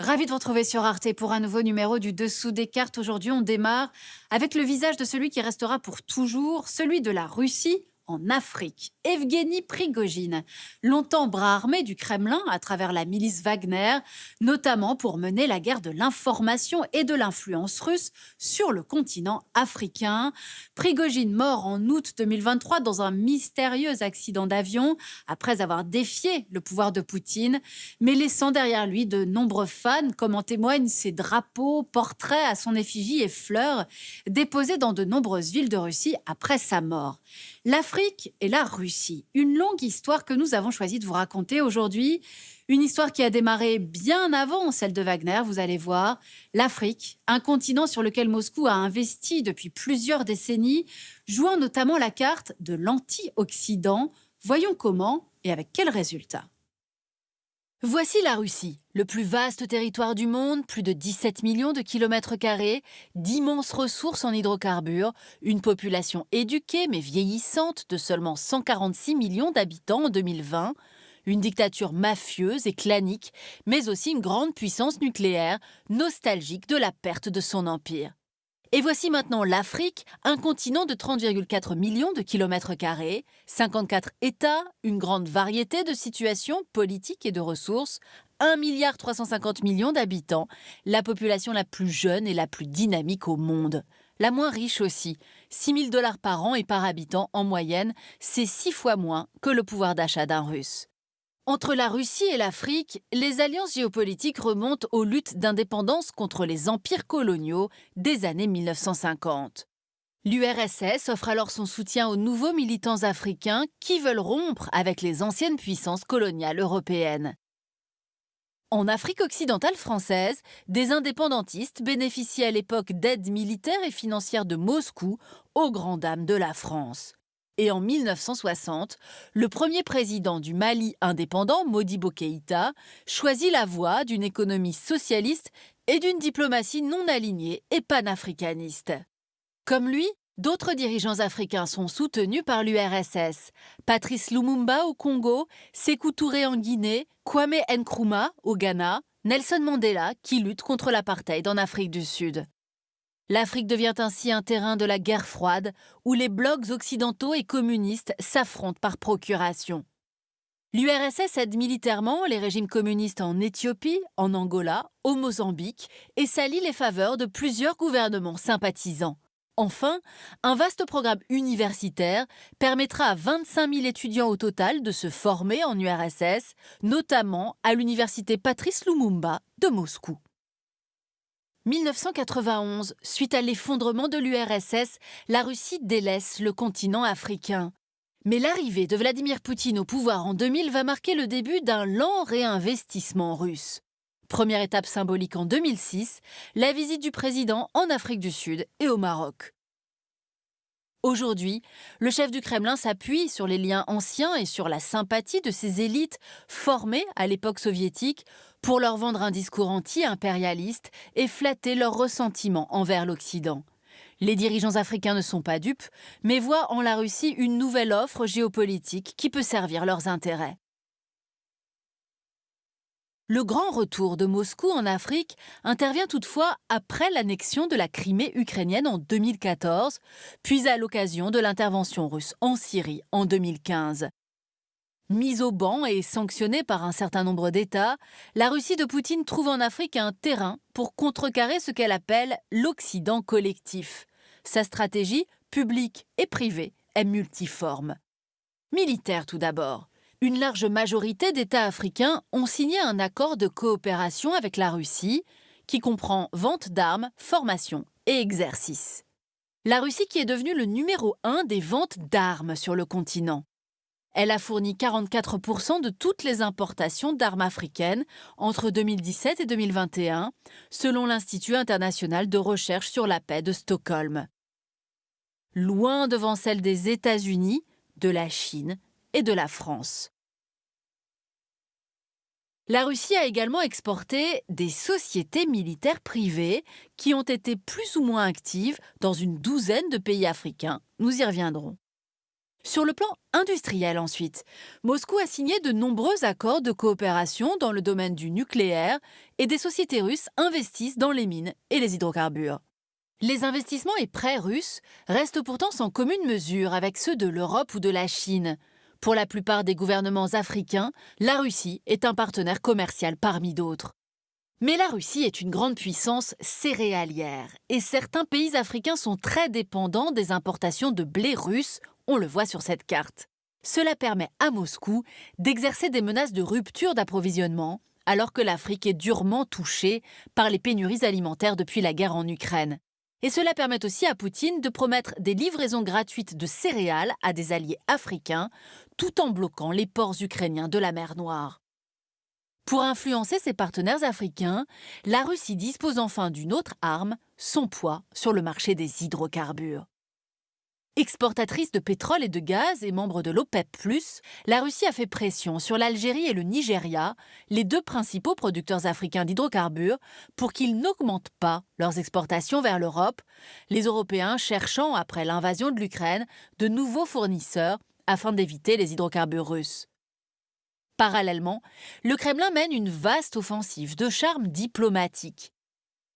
Ravi de vous retrouver sur Arte pour un nouveau numéro du Dessous des cartes. Aujourd'hui, on démarre avec le visage de celui qui restera pour toujours, celui de la Russie en Afrique. Evgeny Prigojine, longtemps bras armé du Kremlin à travers la milice Wagner, notamment pour mener la guerre de l'information et de l'influence russe sur le continent africain. Prigojine mort en août 2023 dans un mystérieux accident d'avion après avoir défié le pouvoir de Poutine, mais laissant derrière lui de nombreux fans, comme en témoignent ses drapeaux, portraits à son effigie et fleurs déposés dans de nombreuses villes de Russie après sa mort. L'Afrique et la Russie, une longue histoire que nous avons choisi de vous raconter aujourd'hui. Une histoire qui a démarré bien avant celle de Wagner, vous allez voir. L'Afrique, un continent sur lequel Moscou a investi depuis plusieurs décennies, jouant notamment la carte de l'anti-Occident. Voyons comment et avec quels résultats. Voici la Russie, le plus vaste territoire du monde, plus de 17 millions de kilomètres carrés, d'immenses ressources en hydrocarbures, une population éduquée mais vieillissante de seulement 146 millions d'habitants en 2020, une dictature mafieuse et clanique, mais aussi une grande puissance nucléaire, nostalgique de la perte de son empire. Et voici maintenant l'Afrique, un continent de 30,4 millions de kilomètres carrés, 54 États, une grande variété de situations politiques et de ressources, 1,350 milliard d'habitants, la population la plus jeune et la plus dynamique au monde. La moins riche aussi, 6 000 $ par an et par habitant en moyenne, c'est 6 fois moins que le pouvoir d'achat d'un Russe. Entre la Russie et l'Afrique, les alliances géopolitiques remontent aux luttes d'indépendance contre les empires coloniaux des années 1950. L'URSS offre alors son soutien aux nouveaux militants africains qui veulent rompre avec les anciennes puissances coloniales européennes. En Afrique occidentale française, des indépendantistes bénéficient à l'époque d'aides militaires et financières de Moscou aux grandes dames de la France. Et en 1960, le premier président du Mali indépendant, Modibo Keïta, choisit la voie d'une économie socialiste et d'une diplomatie non alignée et panafricaniste. Comme lui, d'autres dirigeants africains sont soutenus par l'URSS. Patrice Lumumba au Congo, Sékou Touré en Guinée, Kwame Nkrumah au Ghana, Nelson Mandela qui lutte contre l'apartheid en Afrique du Sud. L'Afrique devient ainsi un terrain de la guerre froide où les blocs occidentaux et communistes s'affrontent par procuration. L'URSS aide militairement les régimes communistes en Éthiopie, en Angola, au Mozambique et s'allie les faveurs de plusieurs gouvernements sympathisants. Enfin, un vaste programme universitaire permettra à 25 000 étudiants au total de se former en URSS, notamment à l'université Patrice Lumumba de Moscou. 1991, suite à l'effondrement de l'URSS, la Russie délaisse le continent africain. Mais l'arrivée de Vladimir Poutine au pouvoir en 2000 va marquer le début d'un lent réinvestissement russe. Première étape symbolique en 2006, la visite du président en Afrique du Sud et au Maroc. Aujourd'hui, le chef du Kremlin s'appuie sur les liens anciens et sur la sympathie de ces élites formées à l'époque soviétique pour leur vendre un discours anti-impérialiste et flatter leur ressentiment envers l'Occident. Les dirigeants africains ne sont pas dupes, mais voient en la Russie une nouvelle offre géopolitique qui peut servir leurs intérêts. Le grand retour de Moscou en Afrique intervient toutefois après l'annexion de la Crimée ukrainienne en 2014, puis à l'occasion de l'intervention russe en Syrie en 2015. Mise au ban et sanctionnée par un certain nombre d'États, la Russie de Poutine trouve en Afrique un terrain pour contrecarrer ce qu'elle appelle l'Occident collectif. Sa stratégie, publique et privée, est multiforme. Militaire tout d'abord. Une large majorité d'États africains ont signé un accord de coopération avec la Russie qui comprend vente d'armes, formation et exercice. La Russie qui est devenue le numéro 1 des ventes d'armes sur le continent. Elle a fourni 44% de toutes les importations d'armes africaines entre 2017 et 2021, selon l'Institut international de recherche sur la paix de Stockholm. Loin devant celle des États-Unis, de la Chine et de la France. La Russie a également exporté des sociétés militaires privées qui ont été plus ou moins actives dans une douzaine de pays africains. Nous y reviendrons. Sur le plan industriel ensuite, Moscou a signé de nombreux accords de coopération dans le domaine du nucléaire et des sociétés russes investissent dans les mines et les hydrocarbures. Les investissements et prêts russes restent pourtant sans commune mesure avec ceux de l'Europe ou de la Chine. Pour la plupart des gouvernements africains, la Russie est un partenaire commercial parmi d'autres. Mais la Russie est une grande puissance céréalière et certains pays africains sont très dépendants des importations de blé russe, on le voit sur cette carte. Cela permet à Moscou d'exercer des menaces de rupture d'approvisionnement alors que l'Afrique est durement touchée par les pénuries alimentaires depuis la guerre en Ukraine. Et cela permet aussi à Poutine de promettre des livraisons gratuites de céréales à des alliés africains tout en bloquant les ports ukrainiens de la mer Noire. Pour influencer ses partenaires africains, la Russie dispose enfin d'une autre arme, son poids sur le marché des hydrocarbures. Exportatrice de pétrole et de gaz et membre de l'OPEP+, la Russie a fait pression sur l'Algérie et le Nigeria, les deux principaux producteurs africains d'hydrocarbures, pour qu'ils n'augmentent pas leurs exportations vers l'Europe, les Européens cherchant, après l'invasion de l'Ukraine, de nouveaux fournisseurs afin d'éviter les hydrocarbures russes. Parallèlement, le Kremlin mène une vaste offensive de charme diplomatique.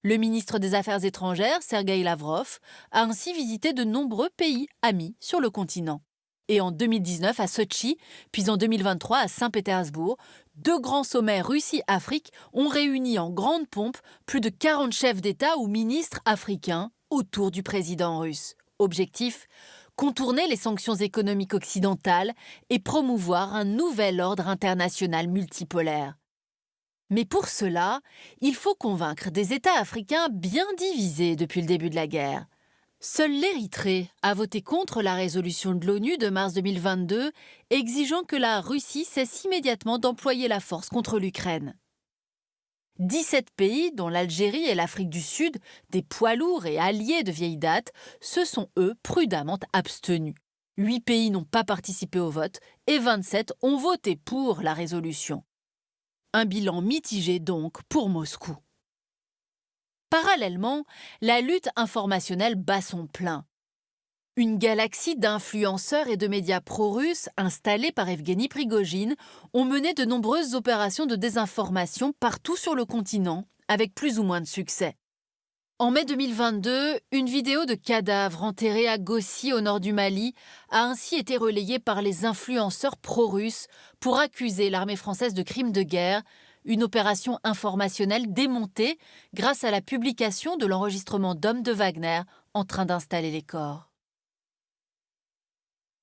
Le ministre des Affaires étrangères, Sergueï Lavrov, a ainsi visité de nombreux pays amis sur le continent. Et en 2019 à Sotchi, puis en 2023 à Saint-Pétersbourg, deux grands sommets Russie-Afrique ont réuni en grande pompe plus de 40 chefs d'État ou ministres africains autour du président russe. Objectif : contourner les sanctions économiques occidentales et promouvoir un nouvel ordre international multipolaire. Mais pour cela, il faut convaincre des États africains bien divisés depuis le début de la guerre. Seul l'Érythrée a voté contre la résolution de l'ONU de mars 2022, exigeant que la Russie cesse immédiatement d'employer la force contre l'Ukraine. 17 pays, dont l'Algérie et l'Afrique du Sud, des poids lourds et alliés de vieille date, se sont, eux, prudemment abstenus. 8 pays n'ont pas participé au vote et 27 ont voté pour la résolution. Un bilan mitigé donc pour Moscou. Parallèlement, la lutte informationnelle bat son plein. Une galaxie d'influenceurs et de médias pro-russes installés par Evgueni Prigojine ont mené de nombreuses opérations de désinformation partout sur le continent, avec plus ou moins de succès. En mai 2022, une vidéo de cadavres enterrés à Gossi, au nord du Mali, a ainsi été relayée par les influenceurs pro-russes pour accuser l'armée française de crimes de guerre, une opération informationnelle démontée grâce à la publication de l'enregistrement d'hommes de Wagner en train d'installer les corps.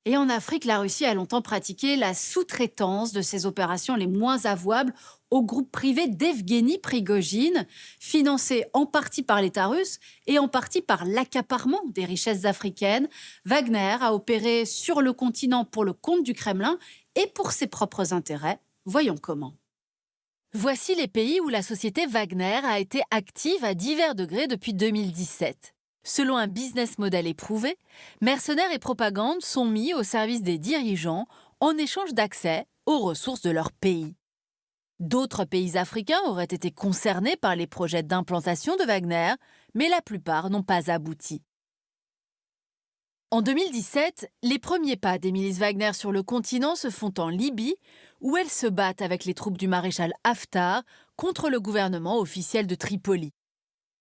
Et en Afrique, la Russie a longtemps pratiqué la sous-traitance de ses opérations les moins avouables au groupe privé d'Evgueni Prigojine, financé en partie par l'État russe et en partie par l'accaparement des richesses africaines. Wagner a opéré sur le continent pour le compte du Kremlin et pour ses propres intérêts. Voyons comment. Voici les pays où la société Wagner a été active à divers degrés depuis 2017. Selon un business model éprouvé, mercenaires et propagande sont mis au service des dirigeants en échange d'accès aux ressources de leur pays. D'autres pays africains auraient été concernés par les projets d'implantation de Wagner, mais la plupart n'ont pas abouti. En 2017, les premiers pas des milices Wagner sur le continent se font en Libye, où elles se battent avec les troupes du maréchal Haftar contre le gouvernement officiel de Tripoli.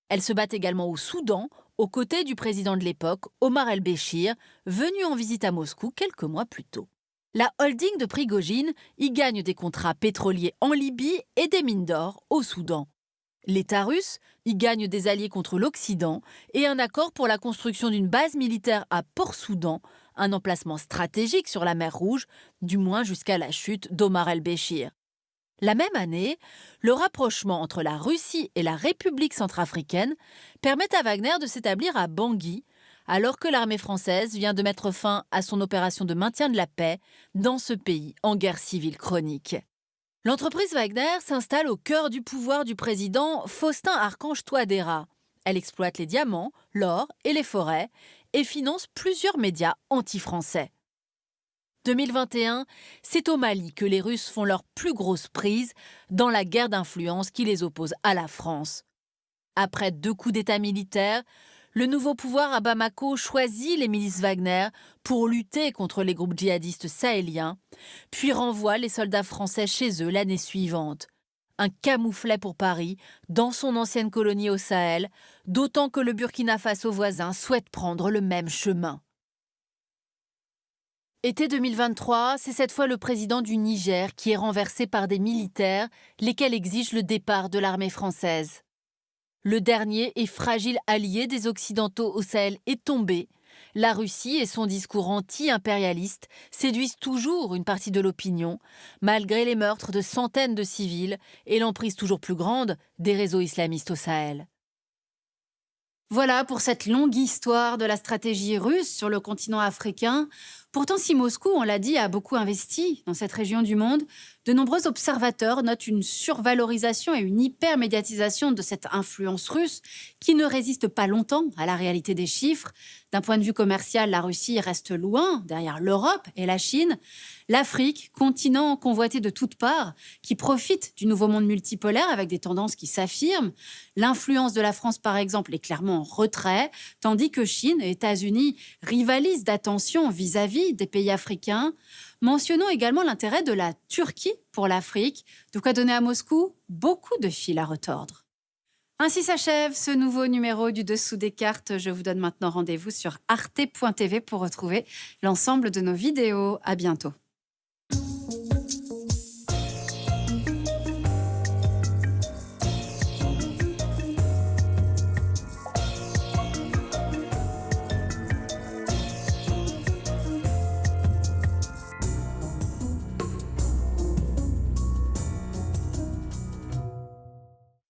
Elles se battent également au Soudan, aux côtés du président de l'époque, Omar el-Béchir, venu en visite à Moscou quelques mois plus tôt. La holding de Prigojine y gagne des contrats pétroliers en Libye et des mines d'or au Soudan. L'État russe y gagne des alliés contre l'Occident et un accord pour la construction d'une base militaire à Port-Soudan, un emplacement stratégique sur la mer Rouge, du moins jusqu'à la chute d'Omar el-Béchir. La même année, le rapprochement entre la Russie et la République centrafricaine permet à Wagner de s'établir à Bangui, alors que l'armée française vient de mettre fin à son opération de maintien de la paix dans ce pays en guerre civile chronique. L'entreprise Wagner s'installe au cœur du pouvoir du président Faustin Archange Touadéra. Elle exploite les diamants, l'or et les forêts et finance plusieurs médias anti-français. 2021, c'est au Mali que les Russes font leur plus grosse prise dans la guerre d'influence qui les oppose à la France. Après 2 coups d'État militaires, Le nouveau pouvoir à Bamako choisit les milices Wagner pour lutter contre les groupes djihadistes sahéliens, puis renvoie les soldats français chez eux l'année suivante. Un camouflet pour Paris, dans son ancienne colonie au Sahel, d'autant que le Burkina Faso voisin souhaite prendre le même chemin. Été 2023, c'est cette fois le président du Niger qui est renversé par des militaires, lesquels exigent le départ de l'armée française. Le dernier et fragile allié des Occidentaux au Sahel est tombé. La Russie et son discours anti-impérialiste séduisent toujours une partie de l'opinion, malgré les meurtres de centaines de civils et l'emprise toujours plus grande des réseaux islamistes au Sahel. Voilà pour cette longue histoire de la stratégie russe sur le continent africain. Pourtant, si Moscou, on l'a dit, a beaucoup investi dans cette région du monde, de nombreux observateurs notent une survalorisation et une hypermédiatisation de cette influence russe qui ne résiste pas longtemps à la réalité des chiffres. D'un point de vue commercial, la Russie reste loin derrière l'Europe et la Chine. L'Afrique, continent convoité de toutes parts, qui profite du nouveau monde multipolaire avec des tendances qui s'affirment. L'influence de la France, par exemple, est clairement en retrait, tandis que Chine et États-Unis rivalisent d'attention vis-à-vis des pays africains. Mentionnons également l'intérêt de la Turquie pour l'Afrique, de quoi donner à Moscou beaucoup de fil à retordre. Ainsi s'achève ce nouveau numéro du Dessous des cartes. Je vous donne maintenant rendez-vous sur arte.tv pour retrouver l'ensemble de nos vidéos. À bientôt.